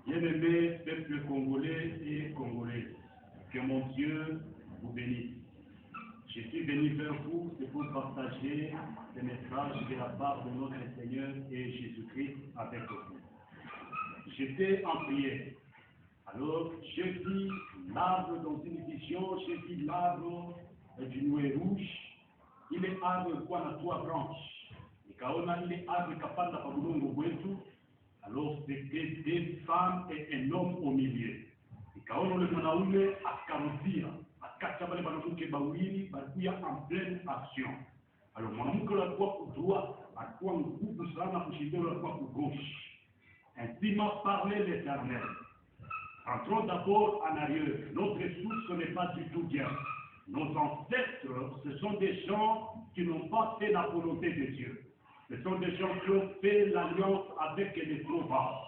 Bien-aimés, peuple congolais et congolais, que mon Dieu vous bénisse. Je suis venu vers vous pour partager ce message de la part de notre Seigneur et Jésus-Christ avec vous. J'étais en prière. Alors, j'ai vu l'arbre dans une vision, j'ai vu l'arbre du noué rouge. Il est arbre quoi na trois branches. Nikaona ile arbre kapanda pa bulongo wetu. Alors, c'était des femmes et un homme au milieu. Nikaona ule mwanaume akarudia, akacha wale mwanamke bawili balikuwa en pleine action. Alors, mwanamke alikuwa kudroit, alikuwa nguvu sana kushinda alikuwa kugauche. Ainsi m'a parlé l'Éternel. Entrons d'abord en arrière. Notre source n'est pas du tout bien. Nos ancêtres, ce sont des gens qui n'ont pas fait la volonté de Dieu. Ce sont des gens qui ont fait l'alliance avec les trop bas.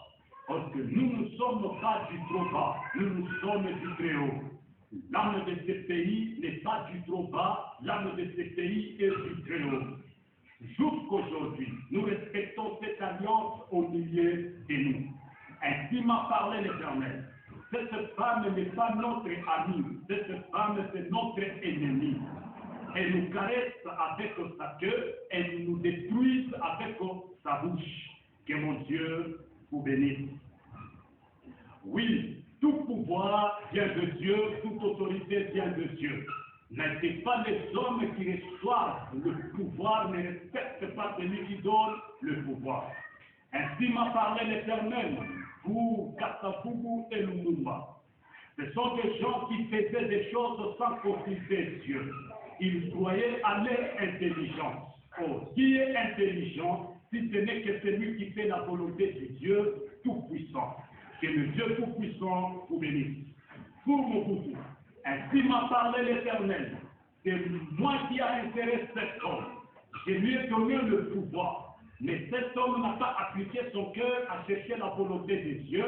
Parce que nous ne sommes pas du trop bas, nous sommes du très haut. L'âme de ce pays n'est pas du trop bas, l'âme de ce pays est du très haut. Jusqu'aujourd'hui, nous respectons cette alliance au milieu de nous. Ainsi m'a parlé l'Éternel. Cette femme n'est pas notre amie, cette femme c'est notre ennemie. Elle nous caresse avec sa queue, elle nous détruit avec sa bouche. Que mon Dieu vous bénisse. Oui, tout pouvoir vient de Dieu, toute autorité vient de Dieu. N'est-ce pas les hommes qui reçoivent le pouvoir, ne respectent pas celui qui donne le pouvoir. Ainsi m'a parlé l'Éternel, pour Katafugu et Lumumba. Ce sont des gens qui faisaient des choses sans consulter Dieu. Ils croyaient à leur intelligence. Oh, qui est intelligent si ce n'est que celui qui fait la volonté de Dieu Tout-Puissant? Que le Dieu Tout-Puissant vous bénisse. Pour mon couteau, ainsi m'a parlé l'Éternel. C'est moi qui a intéressé cet homme. Je lui ai donné le pouvoir. Mais cet homme n'a pas appliqué son cœur à chercher la volonté de Dieu.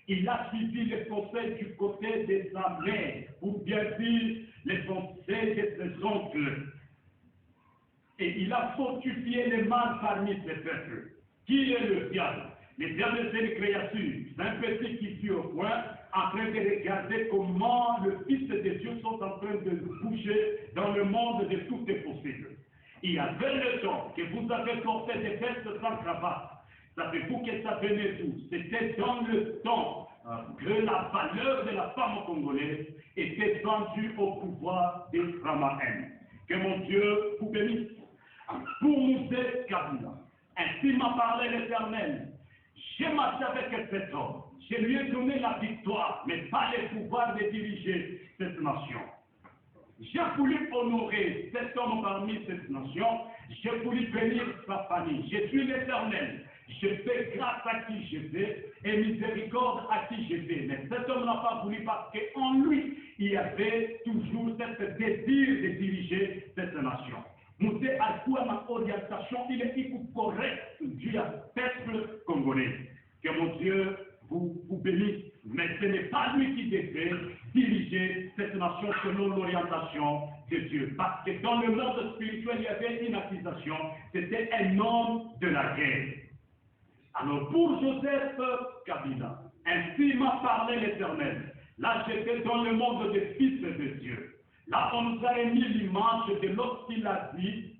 Il a suivi les conseils du côté de sa mère, ou bien dire les conseils de ses oncles. Et il a fortifié les mal parmi ses peuples. Qui est le diable? Le diable, c'est une créature. C'est un petit qui vit au coin, en train de regarder comment le Fils de Dieu sont en train de bouger dans le monde de tout est possible. Il y avait le temps que vous avez porté des vestes sans cravate. Savez-vous que ça venait d'où? C'était dans le temps que la valeur de la femme congolaise était vendue au pouvoir des Ramahem. Que mon Dieu vous bénisse. Pour Moussé Kabila, ainsi m'a parlé l'Éternel. J'ai marché avec cet homme. Je lui ai donné la victoire, mais pas le pouvoir de diriger cette nation. J'ai voulu honorer cet homme parmi cette nation. J'ai voulu bénir sa famille. Je suis l'Éternel. Je fais grâce à qui je fais et miséricorde à qui je fais. Mais cet homme n'a pas voulu parce qu'en lui, il y avait toujours ce désir de diriger cette nation. Moussé a ma orientation, il est correct du peuple congolais. Que mon Dieu vous bénisse. Mais ce n'est pas lui qui devait diriger cette nation selon l'orientation de Dieu. Parce que dans le monde spirituel, il y avait une accusation. C'était un homme de la guerre. Alors pour Joseph Kabila, ainsi m'a parlé l'Éternel. Là, j'étais dans le monde des fils de Dieu. Là, on nous a remis l'image de lorsqu'il a dit,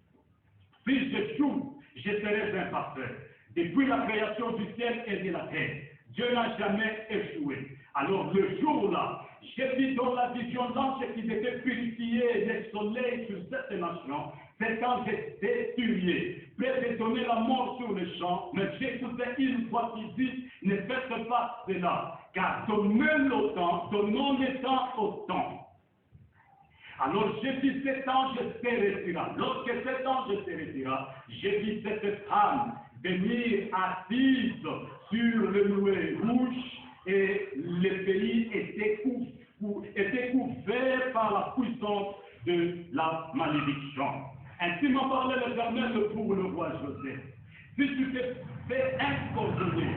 si j'échoue, je serai imparfait. Depuis la création du ciel et de la terre, Dieu n'a jamais échoué. Alors le jour-là, j'ai vu dans la vision l'ange qui devait purifier le soleil sur cette nation. C'est quand j'étais tué, prêt de donner la mort sur le champ, mais j'écoutais une voix qui dit, ne faites pas cela, car donnez le temps, donnons le temps au temps. Alors j'ai vu cet ange se retira. Lorsque cet ange se retira, j'ai vu cette femme venir assise sur le noué rouge et le pays était couvert par la puissance de la malédiction. Ainsi m'a parlé l'Éternel pour le roi Joseph. Si tu te fais incoordonner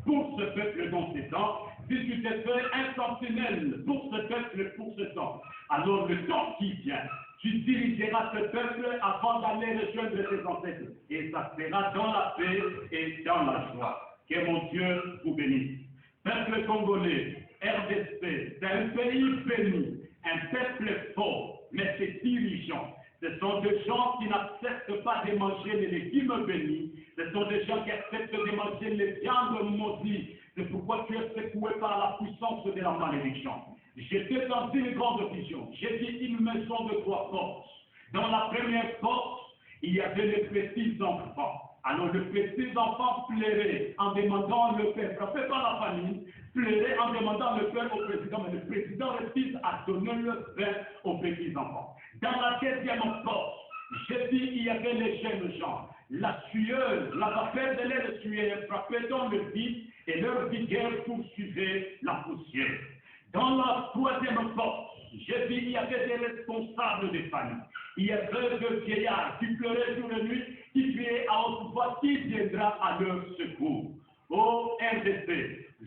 pour ce peuple dans ces temps, si tu te fais un sentinelle pour ce peuple pour ce temps, alors le temps qui vient, tu dirigeras ce peuple avant d'aller rejoindre tes ancêtres. Et ça sera dans la paix et dans la joie. Que mon Dieu vous bénisse. Peuple congolais, RDC, c'est un pays béni, un peuple fort, mais ses dirigeants, ce sont des gens qui n'acceptent pas de manger les légumes bénis, ce sont des gens qui acceptent de manger les viandes maudites. C'est pourquoi tu es secoué par la puissance de la malédiction. J'étais dans une grande vision, j'ai vu une maison de 3 forces. Dans la première force, il y avait les petits enfants. Alors le petit enfant pleurait en demandant le père, frappé par la famille, pleurait en demandant le père au président, mais le président refuse à donner le pain aux petits enfants. Dans la deuxième force, j'ai dit il y avait les jeunes gens, la tueuse, la vapeur de l'air tueur frappait dans le vide et leur vigueur poursuivait la poussière. Dans la troisième force, j'ai dit il y avait des responsables des familles. Il y avait des vieillards qui pleuraient jour et nuit, qui criaient à haute voix qui viendra à leur secours. Ô RDC,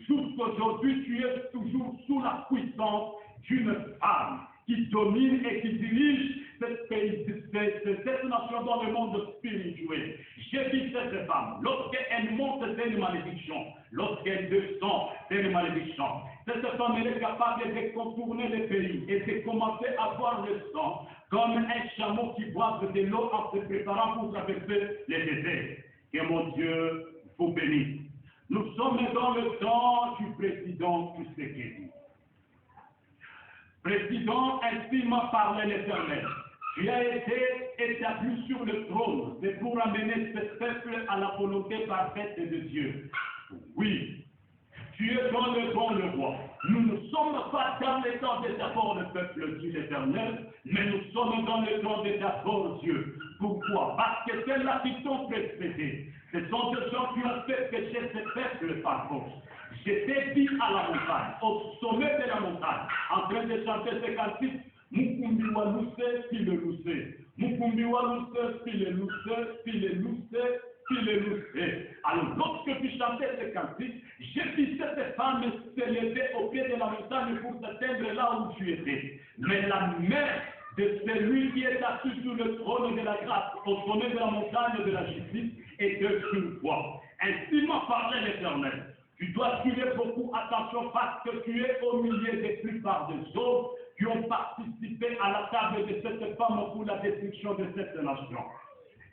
jusqu'aujourd'hui, tu es toujours sous la puissance d'une femme qui domine et qui dirige cette nation dans le monde spirituel. J'ai vu cette femme, lorsqu'elle monte, c'est une malédiction. Lorsqu'elle descend, c'est une malédiction. Cette femme, elle est capable de contourner le pays et de commencer à boire le sang comme un chameau qui boit de l'eau en se préparant pour traverser les déserts. Que mon Dieu vous bénisse. Nous sommes dans le temps du président Tshisekedi. Président, ainsi m'a parlé l'Éternel. Tu as été établi sur le trône, c'est pour amener ce peuple à la volonté parfaite de Dieu. Oui, tu es dans le bon le roi. Nous ne sommes pas dans le temps de d'abord le peuple de l'Éternel, mais nous sommes dans le temps de d'abord Dieu. Pourquoi? Parce que c'est là qui sont précédés. Ce sont des gens qui ont fait pécher ce peuple par force. J'étais dit à la montagne, au sommet de la montagne, en train de chanter ce cantique, Mukumbi wa Lousse, puis le Lousse. Mukumbi wa Lousse, puis le Lousse, puis le Lousse, puis le Lousse. Alors, lorsque tu chantais ce cantique, j'ai vu cette femme se lever au pied de la montagne pour s'atteindre là où tu étais. Mais la main de celui qui est assis sur le trône de la grâce, au sommet de la montagne de la justice, était sur toi. Ainsi m'a parlé l'Éternel. Tu dois suivre beaucoup attention parce que tu es au milieu des plupart des hommes qui ont participé à la table de cette femme pour la destruction de cette nation.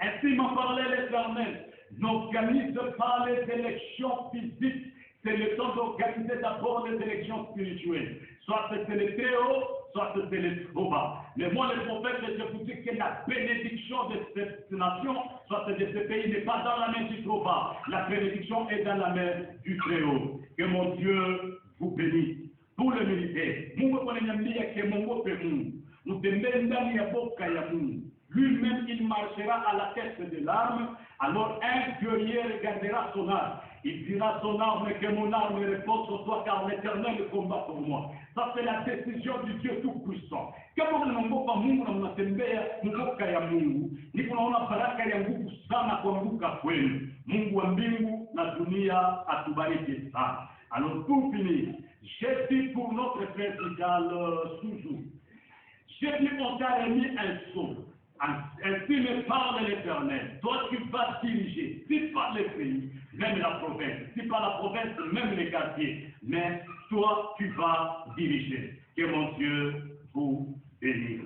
Ainsi m'a parlé l'Éternel. N'organise pas les élections physiques. C'est le temps d'organiser d'abord les élections spirituelles. Soit c'est le Théo, soit c'est le Toba. Mais moi, le prophète, je vous dis que la bénédiction de cette nation, soit de ce pays, n'est pas dans la main du Toba. La bénédiction est dans la main du Très-Haut. Que mon Dieu vous bénisse. Pour le militaire, lui-même, il marchera à la tête de l'arme. Alors un guerrier regardera son arme. Il dira son arme que mon arme repose sur toi, car l'Éternel combat pour moi. Ça, c'est la décision du Dieu Tout-Puissant. Kama mnaomba Mungu na mnatembea mboka ya Mungu, ni kunaona baraka ya nguvu sana kuanguka kwenu. Mungu wa mbingu na dunia atubariki sana. Alors pour finir, j'ai dit pour notre frère Vidal toujours, j'ai dit on t'a remis un sceau. Ainsi me parle l'Éternel. Toi, tu vas diriger, si pas le pays, même la province, si pas la province, même les quartiers. Mais toi, tu vas diriger. Que mon Dieu vous bénisse.